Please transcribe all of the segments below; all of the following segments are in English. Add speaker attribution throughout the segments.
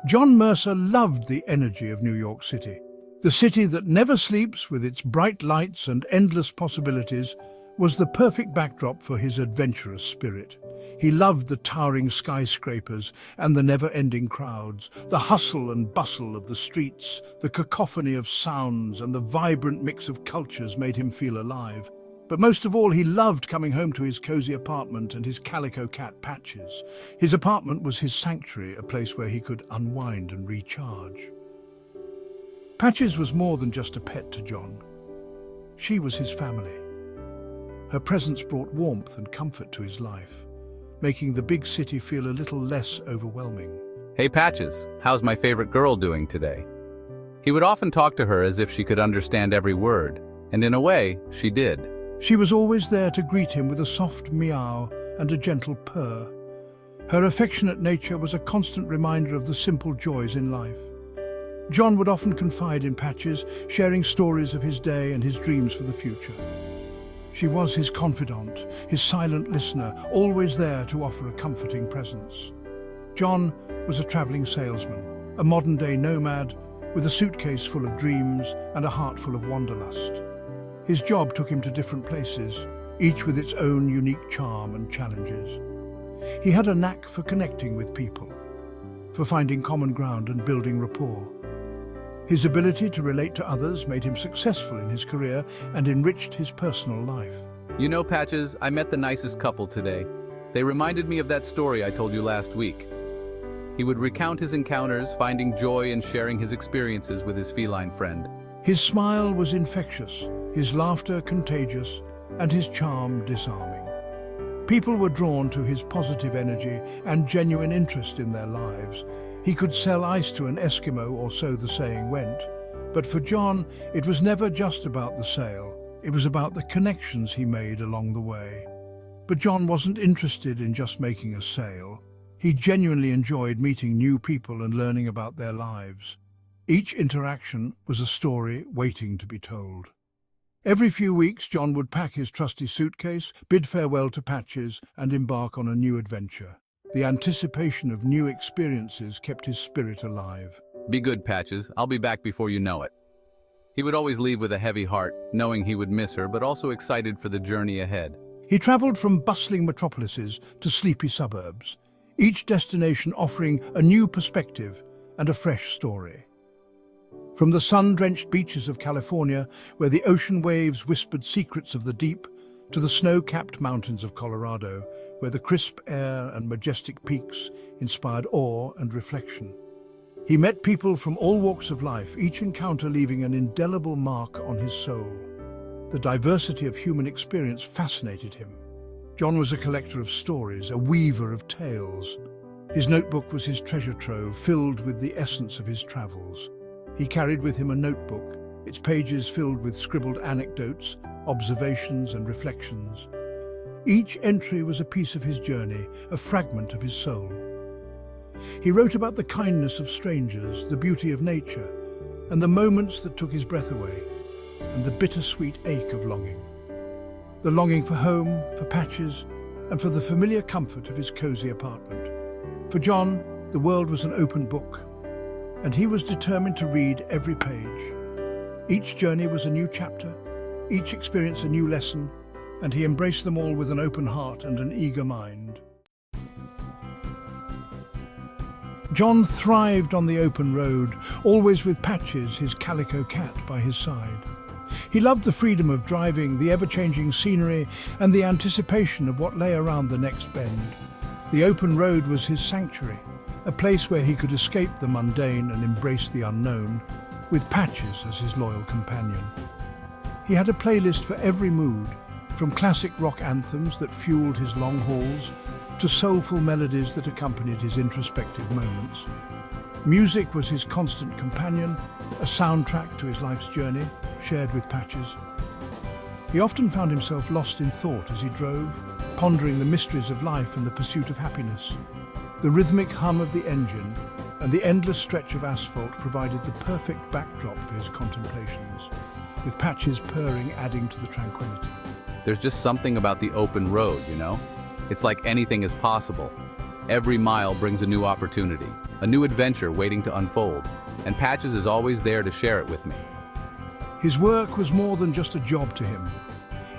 Speaker 1: John Mercer loved the energy of New York City. The city that never sleeps, with its bright lights and endless possibilities, was the perfect backdrop for his adventurous spirit. He loved the towering skyscrapers and the never-ending crowds, the hustle and bustle of the streets, the cacophony of sounds and the vibrant mix of cultures made him feel alive. But most of all, he loved coming home to his cozy apartment and his calico cat Patches. His apartment was his sanctuary, a place where he could unwind and recharge. Patches was more than just a pet to John. She was his family. Her presence brought warmth and comfort to his life, making the big city feel a little less overwhelming.
Speaker 2: Hey Patches, how's my favorite girl doing today? He would often talk to her as if she could understand every word, and in a way, she did.
Speaker 1: She was always there to greet him with a soft meow and a gentle purr. Her affectionate nature was a constant reminder of the simple joys in life. John would often confide in Patches, sharing stories of his day and his dreams for the future. She was his confidant, his silent listener, always there to offer a comforting presence. John was a traveling salesman, a modern-day nomad with a suitcase full of dreams and a heart full of wanderlust. His job took him to different places, each with its own unique charm and challenges. He had a knack for connecting with people, for finding common ground and building rapport. His ability to relate to others made him successful in his career and enriched his personal life.
Speaker 2: You know, Patches, I met the nicest couple today. They reminded me of that story I told you last week. He would recount his encounters, finding joy in sharing his experiences with his feline friend.
Speaker 1: His smile was infectious, his laughter contagious, and his charm disarming. People were drawn to his positive energy and genuine interest in their lives. He could sell ice to an Eskimo, or so the saying went. But for John, it was never just about the sale. It was about the connections he made along the way. But John wasn't interested in just making a sale. He genuinely enjoyed meeting new people and learning about their lives. Each interaction was a story waiting to be told. Every few weeks, John would pack his trusty suitcase, bid farewell to Patches, and embark on a new adventure. The anticipation of new experiences kept his spirit alive.
Speaker 2: Be good, Patches. I'll be back before you know it. He would always leave with a heavy heart, knowing he would miss her, but also excited for the journey ahead.
Speaker 1: He traveled from bustling metropolises to sleepy suburbs, each destination offering a new perspective and a fresh story. From the sun-drenched beaches of California, where the ocean waves whispered secrets of the deep, to the snow-capped mountains of Colorado, where the crisp air and majestic peaks inspired awe and reflection. He met people from all walks of life, each encounter leaving an indelible mark on his soul. The diversity of human experience fascinated him. John was a collector of stories, a weaver of tales. His notebook was his treasure trove, filled with the essence of his travels. He carried with him a notebook, its pages filled with scribbled anecdotes, observations and reflections. Each entry was a piece of his journey, a fragment of his soul. He wrote about the kindness of strangers, the beauty of nature, and the moments that took his breath away, and the bittersweet ache of longing. The longing for home, for Patches, and for the familiar comfort of his cozy apartment. For John, the world was an open book, and he was determined to read every page. Each journey was a new chapter, each experience a new lesson, and he embraced them all with an open heart and an eager mind. John thrived on the open road, always with Patches, his calico cat, by his side. He loved the freedom of driving, the ever-changing scenery, and the anticipation of what lay around the next bend. The open road was his sanctuary, a place where he could escape the mundane and embrace the unknown, with Patches as his loyal companion. He had a playlist for every mood, from classic rock anthems that fueled his long hauls to soulful melodies that accompanied his introspective moments. Music was his constant companion, a soundtrack to his life's journey, shared with Patches. He often found himself lost in thought as he drove, pondering the mysteries of life and the pursuit of happiness. The rhythmic hum of the engine and the endless stretch of asphalt provided the perfect backdrop for his contemplations, with Patches purring adding to the tranquility.
Speaker 2: There's just something about the open road, you know? It's like anything is possible. Every mile brings a new opportunity, a new adventure waiting to unfold, and Patches is always there to share it with me.
Speaker 1: His work was more than just a job to him.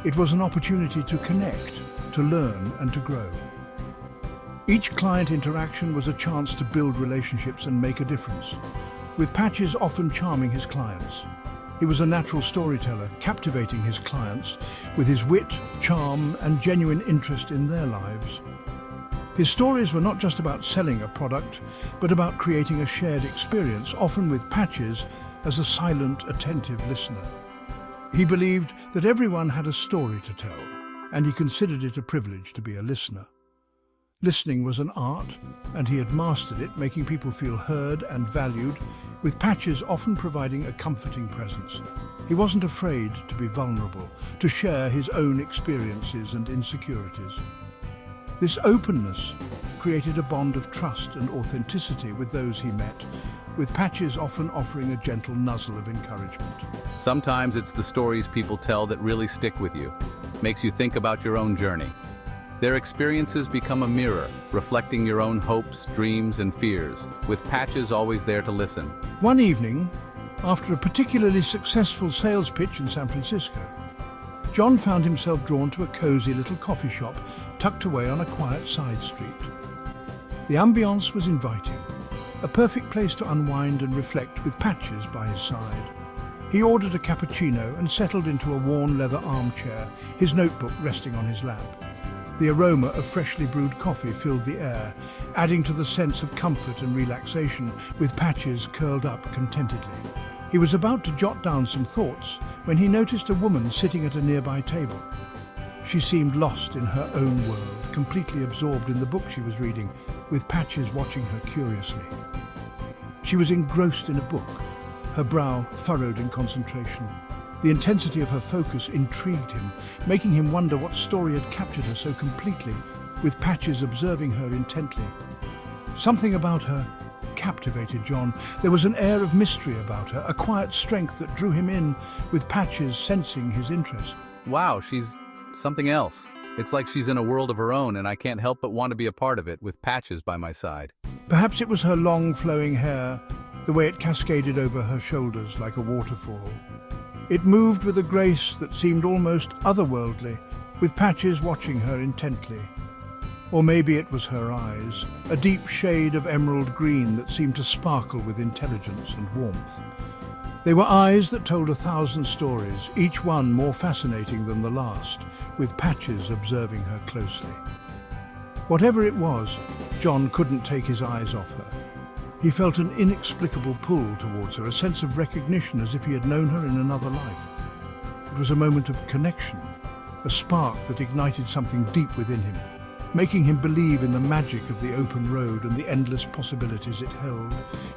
Speaker 1: It was an opportunity to connect, to learn, and to grow. Each client interaction was a chance to build relationships and make a difference, with Patches often charming his clients. He was a natural storyteller, captivating his clients with his wit, charm, and genuine interest in their lives. His stories were not just about selling a product, but about creating a shared experience, often with Patches as a silent, attentive listener. He believed that everyone had a story to tell, and he considered it a privilege to be a listener. Listening was an art, and he had mastered it, making people feel heard and valued, with Patches often providing a comforting presence. He wasn't afraid to be vulnerable, to share his own experiences and insecurities. This openness created a bond of trust and authenticity with those he met, with Patches often offering a gentle nuzzle of encouragement.
Speaker 2: Sometimes it's the stories people tell that really stick with you, makes you think about your own journey. Their experiences become a mirror, reflecting your own hopes, dreams, and fears, with Patches always there to listen.
Speaker 1: One evening, after a particularly successful sales pitch in San Francisco, John found himself drawn to a cozy little coffee shop tucked away on a quiet side street. The ambience was inviting, a perfect place to unwind and reflect with Patches by his side. He ordered a cappuccino and settled into a worn leather armchair, his notebook resting on his lap. The aroma of freshly brewed coffee filled the air, adding to the sense of comfort and relaxation, with Patches curled up contentedly. He was about to jot down some thoughts when he noticed a woman sitting at a nearby table. She seemed lost in her own world, completely absorbed in the book she was reading, with Patches watching her curiously. She was engrossed in a book, her brow furrowed in concentration. The intensity of her focus intrigued him, making him wonder what story had captured her so completely, with Patches observing her intently. Something about her captivated John. There was an air of mystery about her, a quiet strength that drew him in, with Patches sensing his interest.
Speaker 2: Wow, she's something else. It's like she's in a world of her own, and I can't help but want to be a part of it, with Patches by my side.
Speaker 1: Perhaps it was her long flowing hair, the way it cascaded over her shoulders like a waterfall. It moved with a grace that seemed almost otherworldly, with Patches watching her intently. Or maybe it was her eyes, a deep shade of emerald green that seemed to sparkle with intelligence and warmth. They were eyes that told 1,000 stories, each one more fascinating than the last, with Patches observing her closely. Whatever it was, John couldn't take his eyes off her. He felt an inexplicable pull towards her, a sense of recognition as if he had known her in another life. It was a moment of connection, a spark that ignited something deep within him, making him believe in the magic of the open road and the endless possibilities it held,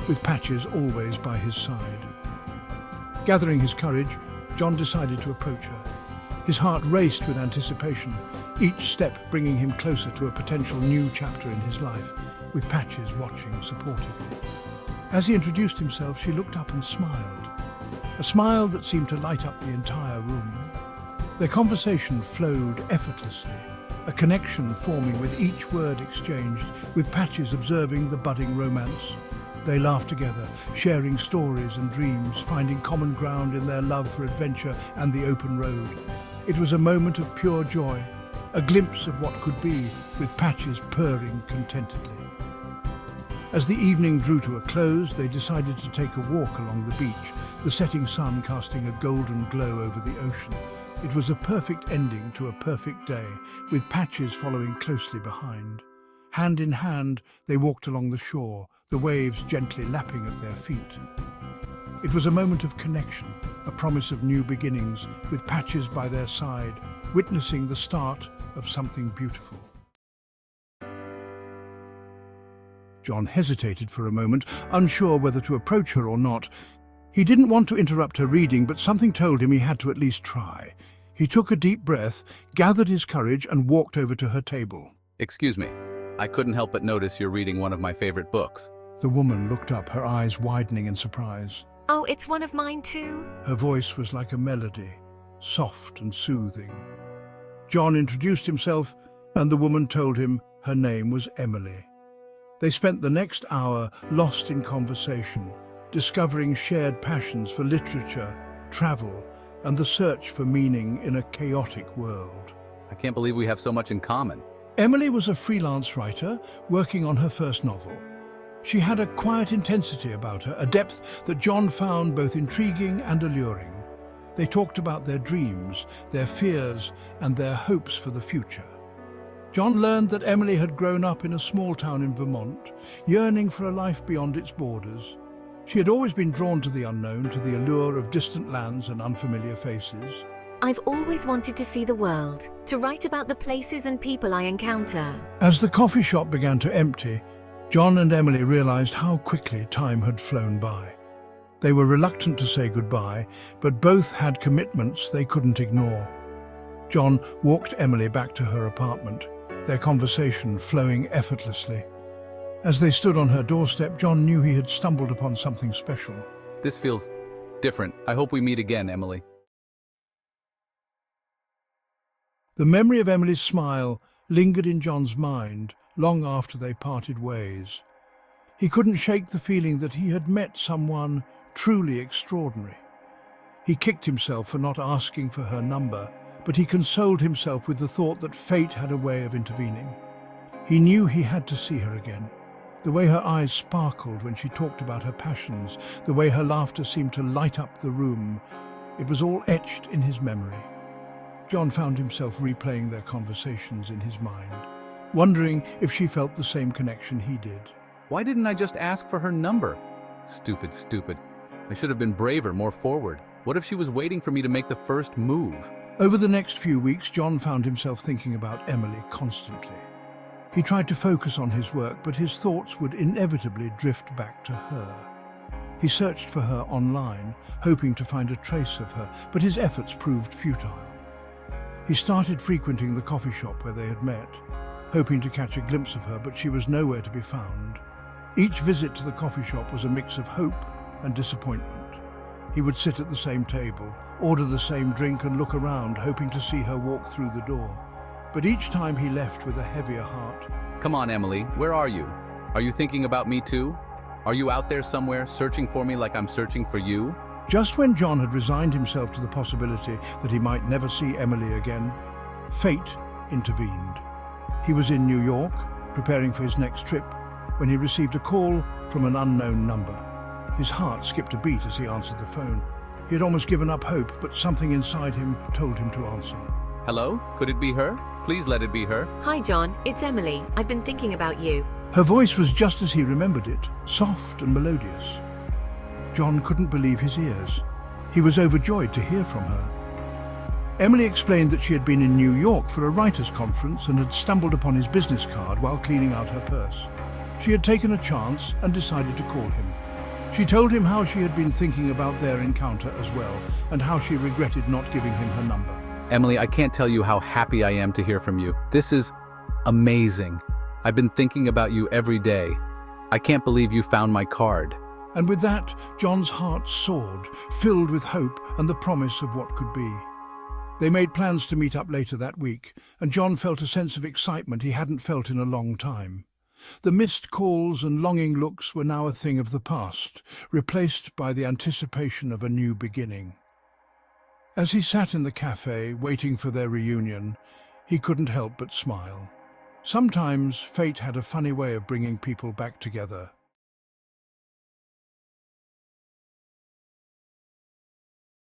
Speaker 1: with Patches always by his side. Gathering his courage, John decided to approach her. His heart raced with anticipation, each step bringing him closer to a potential new chapter in his life, with Patches watching supportively. As he introduced himself, she looked up and smiled, a smile that seemed to light up the entire room. Their conversation flowed effortlessly, a connection forming with each word exchanged, with Patches observing the budding romance. They laughed together, sharing stories and dreams, finding common ground in their love for adventure and the open road. It was a moment of pure joy, a glimpse of what could be, with Patches purring contentedly. As the evening drew to a close, they decided to take a walk along the beach, the setting sun casting a golden glow over the ocean. It was a perfect ending to a perfect day, with Patches following closely behind. Hand in hand, they walked along the shore, the waves gently lapping at their feet. It was a moment of connection, a promise of new beginnings, with Patches by their side, witnessing the start of something beautiful. John hesitated for a moment, unsure whether to approach her or not. He didn't want to interrupt her reading, but something told him he had to at least try. He took a deep breath, gathered his courage, and walked over to her table.
Speaker 2: Excuse me, I couldn't help but notice you're reading one of my favorite books.
Speaker 1: The woman looked up, her eyes widening in surprise.
Speaker 3: Oh, it's one of mine too.
Speaker 1: Her voice was like a melody, soft and soothing. John introduced himself, and the woman told him her name was Emily. They spent the next hour lost in conversation, discovering shared passions for literature, travel, and the search for meaning in a chaotic world.
Speaker 2: I can't believe we have so much in common.
Speaker 1: Emily was a freelance writer working on her first novel. She had a quiet intensity about her, a depth that John found both intriguing and alluring. They talked about their dreams, their fears, and their hopes for the future. John learned that Emily had grown up in a small town in Vermont, yearning for a life beyond its borders. She had always been drawn to the unknown, to the allure of distant lands and unfamiliar faces.
Speaker 3: I've always wanted to see the world, to write about the places and people I encounter.
Speaker 1: As the coffee shop began to empty, John and Emily realized how quickly time had flown by. They were reluctant to say goodbye, but both had commitments they couldn't ignore. John walked Emily back to her apartment, their conversation flowing effortlessly. As they stood on her doorstep, John knew he had stumbled upon something special.
Speaker 2: This feels different. I hope we meet again, Emily.
Speaker 1: The memory of Emily's smile lingered in John's mind long after they parted ways. He couldn't shake the feeling that he had met someone truly extraordinary. He kicked himself for not asking for her number, but he consoled himself with the thought that fate had a way of intervening. He knew he had to see her again. The way her eyes sparkled when she talked about her passions, the way her laughter seemed to light up the room, it was all etched in his memory. John found himself replaying their conversations in his mind, wondering if she felt the same connection he did.
Speaker 2: Why didn't I just ask for her number? Stupid. I should have been braver, more forward. What if she was waiting for me to make the first move?
Speaker 1: Over the next few weeks, John found himself thinking about Emily constantly. He tried to focus on his work, but his thoughts would inevitably drift back to her. He searched for her online, hoping to find a trace of her, but his efforts proved futile. He started frequenting the coffee shop where they had met, hoping to catch a glimpse of her, but she was nowhere to be found. Each visit to the coffee shop was a mix of hope and disappointment. He would sit at the same table, order the same drink and look around, hoping to see her walk through the door. But each time he left with a heavier heart.
Speaker 2: Come on, Emily, where are you? Are you thinking about me too? Are you out there somewhere, searching for me like I'm searching for you?
Speaker 1: Just when John had resigned himself to the possibility that he might never see Emily again, fate intervened. He was in New York, preparing for his next trip, when he received a call from an unknown number. His heart skipped a beat as he answered the phone. He had almost given up hope, but something inside him told him to answer.
Speaker 2: Hello? Could it be her? Please let it be her.
Speaker 3: Hi, John. It's Emily. I've been thinking about you.
Speaker 1: Her voice was just as he remembered it, soft and melodious. John couldn't believe his ears. He was overjoyed to hear from her. Emily explained that she had been in New York for a writers' conference and had stumbled upon his business card while cleaning out her purse. She had taken a chance and decided to call him. She told him how she had been thinking about their encounter as well, and how she regretted not giving him her number.
Speaker 2: Emily, I can't tell you how happy I am to hear from you. This is amazing. I've been thinking about you every day. I can't believe you found my card.
Speaker 1: And with that, John's heart soared, filled with hope and the promise of what could be. They made plans to meet up later that week, and John felt a sense of excitement he hadn't felt in a long time. The missed calls and longing looks were now a thing of the past, replaced by the anticipation of a new beginning. As he sat in the cafe, waiting for their reunion, he couldn't help but smile. Sometimes fate had a funny way of bringing people back together.